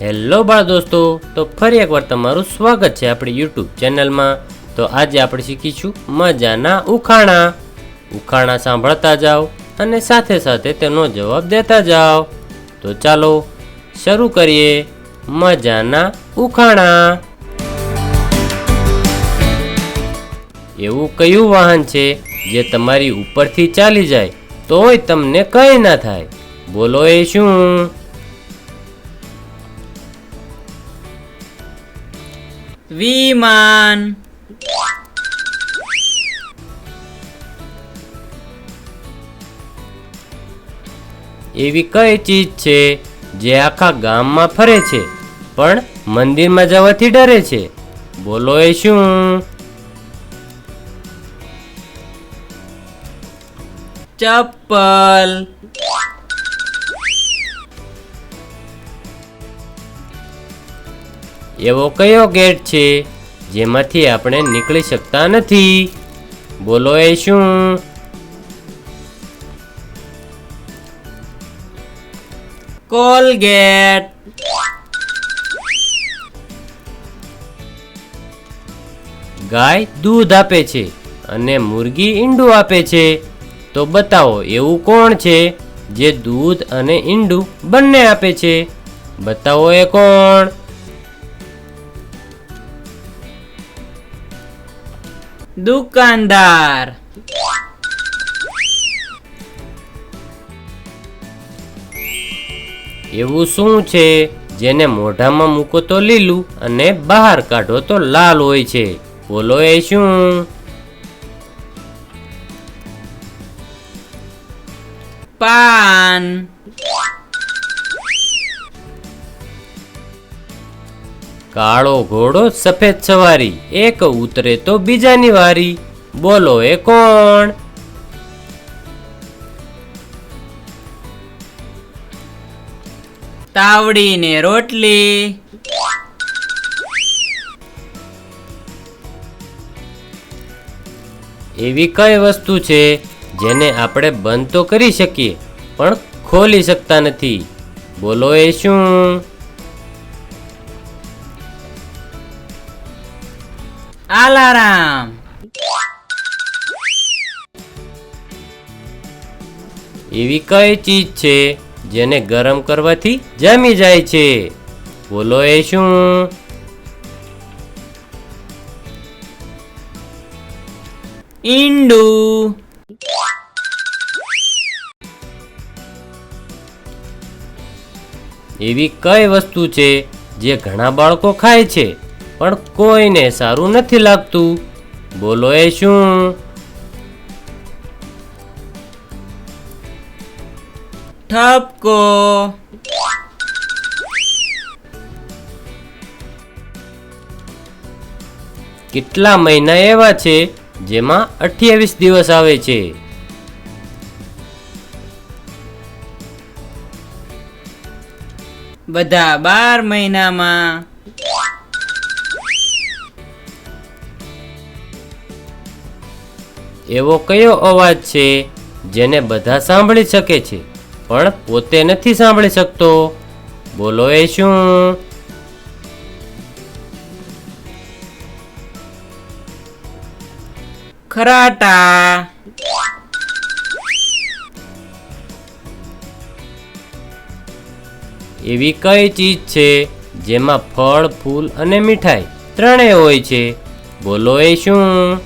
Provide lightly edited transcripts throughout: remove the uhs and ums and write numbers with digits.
Hello બાળ દોસ્તો, તો ફરી એકવાર તમારું સ્વાગત છે આપણી યુટ્યુબ ચેનલમાં। તો આજે આપણે શીખીશું મજાના ઉખાણા। ઉખાણા સાંભળતા જાઓ અને સાથે સાથે તેનો જવાબ દેતા જાઓ। તો ચાલો શરૂ કરીએ મજાના ઉખાણા। એવું કયું વાહન છે જે તમારી ઉપરથી ચાલી જાય તોય તમને કંઈ ના થાય? બોલો એ શું? વિમાન। એવી કઈ ચીજ છે જે આખા ગામમાં ફરે છે પણ મંદિરમાં જવાથી ડરે છે? બોલો એ શું? ચપ્પલ। એવો કયો ગેટ છે જેમાંથી આપણે નીકળી શકતા નથી? બોલો એ શું? કોલગેટ। ગાય દૂધ આપે છે અને મુર્ગી ઈંડું આપે છે, તો બતાવો એવું કોણ છે જે દૂધ અને ઈંડું બંને આપે છે? બતાવો એ કોણ? દુકાનદાર। એવું શું છે જેને મોઢામાં મૂકો તો લીલું અને બહાર કાઢો તો લાલ હોય છે? બોલો એ શું? પાન। કાળો ઘોડો સફેદ સવારી, એક ઉતરે તો બીજાની વારી। બોલો એ કોણ? તાવડી ને રોટલી। એવી કઈ વસ્તુ છે જેને આપણે બંધ તો કરી શકીએ પણ ખોલી શકતા નથી? બોલો એ શું? આલારામ। એવી કઈ ચીજ છે જેને ગરમ કરવાથી જામી જાય છે? બોલો એ શું? ઈંડું। એવી કઈ વસ્તુ છે જે ઘણા બાળકો ખાય છે પણ કોઈને સારું નથી લાગતું? બોલો એ શું? ઠપકો। કેટલા મહિના એવા છે જેમાં 28 દિવસ આવે છે? બધા 12 મહિનામાં। એવો કયો અવાજ છે જેને બધા સાંભળી શકે છે પણ પોતે નથી સાંભળી શકતો? બોલો એ શું? ખરાટા। એવી કઈ ચીજ છે જેમાં ફળ, ફૂલ અને મીઠાઈ ત્રણેય હોય છે? બોલો એ શું?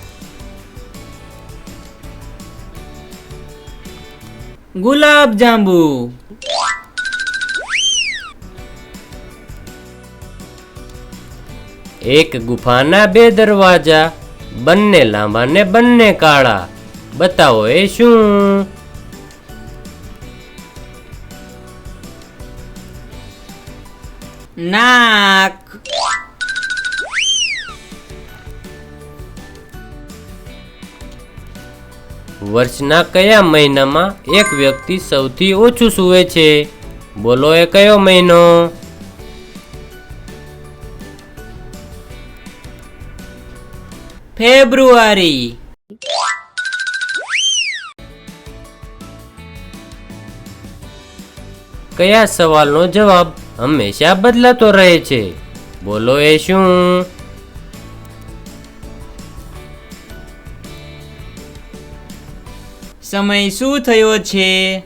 ગુલાબ જાંબુ। એક ગુફાના બે દરવાજા, બંને લાંબા ને બંને કાળા। બતાવો એ શું? નાક। વર્ષના કયા મહિનામાં એક વ્યક્તિ સૌથી ઓછું સૂવે છે? બોલો એ કયો મહિનો? ફેબ્રુઆરી। કયા સવાલનો જવાબ હંમેશા બદલાતો રહે છે. બોલો એ શું? સમય શું થયો છે?